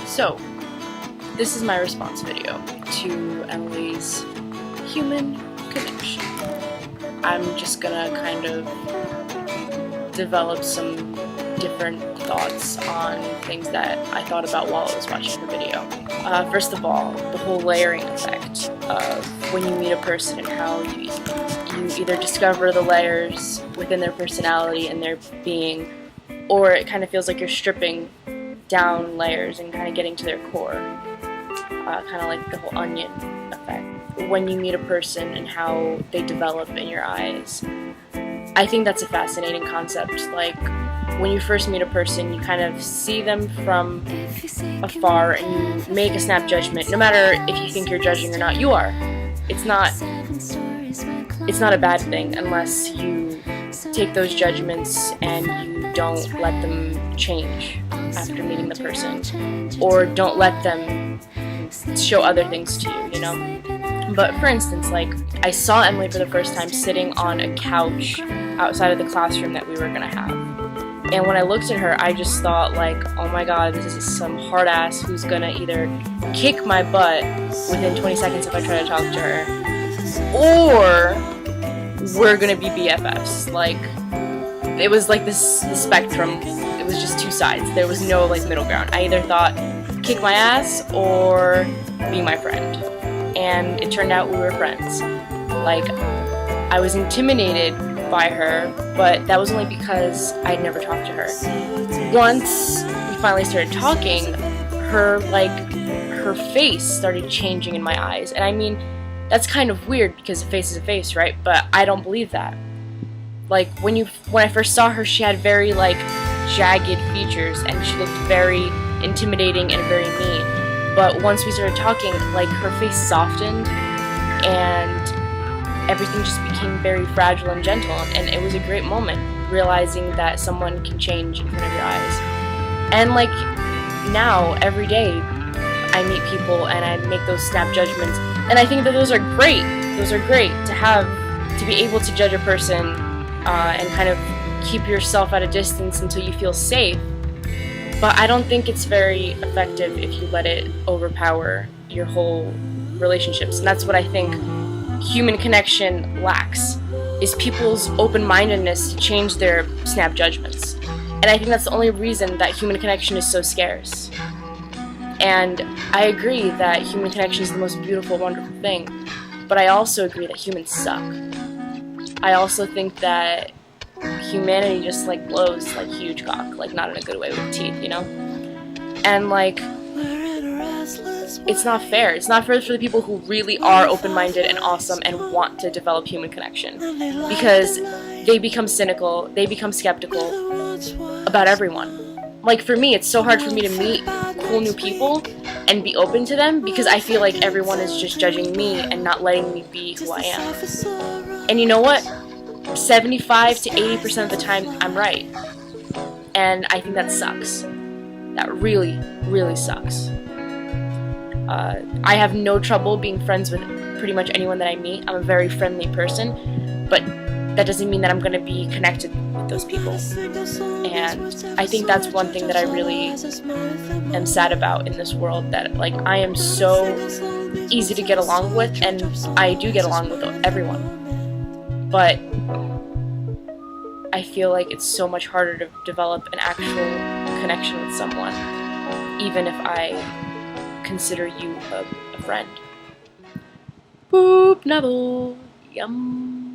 So, this is my response video to Emily's human connection. I'm just gonna kind of develop some different thoughts on things that I thought about while I was watching the video. First of all, the whole layering effect of when you meet a person and how you either discover the layers within their personality and their being, or it kind of feels like you're stripping down layers and kind of getting to their core, kind of like the whole onion effect. When you meet a person and how they develop in your eyes, I think that's a fascinating concept. Like, when you first meet a person, you kind of see them from afar and you make a snap judgment. No matter if you think you're judging or not, you are. It's not a bad thing unless you take those judgments and you don't let them change after meeting the person, or don't let them show other things to you, you know? But for instance, like, I saw Emily for the first time sitting on a couch outside of the classroom that we were gonna have. And when I looked at her, I just thought, like, oh my god, this is some hard ass who's gonna either kick my butt within 20 seconds if I try to talk to her, or we're gonna be BFFs. Like, it was like the spectrum. It was just two sides. There was no, like, middle ground. I either thought kick my ass or be my friend. And it turned out we were friends. Like, I was intimidated by her, but that was only because I'd never talked to her. Once we finally started talking, her face started changing in my eyes. And I mean, that's kind of weird because a face is a face, right? But I don't believe that. Like, when I first saw her, she had very, like, jagged features, and she looked very intimidating and very mean. But once we started talking, like, her face softened, and everything just became very fragile and gentle, and it was a great moment, realizing that someone can change in front of your eyes. And, like, now, every day, I meet people, and I make those snap judgments, and I think that those are great. Those are great to be able to judge a person, and kind of keep yourself at a distance until you feel safe. But I don't think it's very effective if you let it overpower your whole relationships. And that's what I think human connection lacks, is people's open-mindedness to change their snap judgments. And I think that's the only reason that human connection is so scarce. And I agree that human connection is the most beautiful, wonderful thing, but I also agree that humans suck. I also think that humanity just, like, blows like huge cock, like, not in a good way with teeth, you know? And, like, it's not fair. It's not fair for the people who really are open-minded and awesome and want to develop human connection, because they become cynical, they become skeptical about everyone. Like, for me, it's so hard for me to meet cool new people and be open to them, because I feel like everyone is just judging me and not letting me be who I am. And you know what? 75 to 80% of the time, I'm right. And I think that sucks. That really, really sucks. I have no trouble being friends with pretty much anyone that I meet. I'm a very friendly person, but that doesn't mean that I'm going to be connected with those people. And I think that's one thing that I really am sad about in this world, that, like, I am so easy to get along with, and I do get along with everyone. But I feel like it's so much harder to develop an actual connection with someone, even if I consider you a friend. Boop, nibble, yum.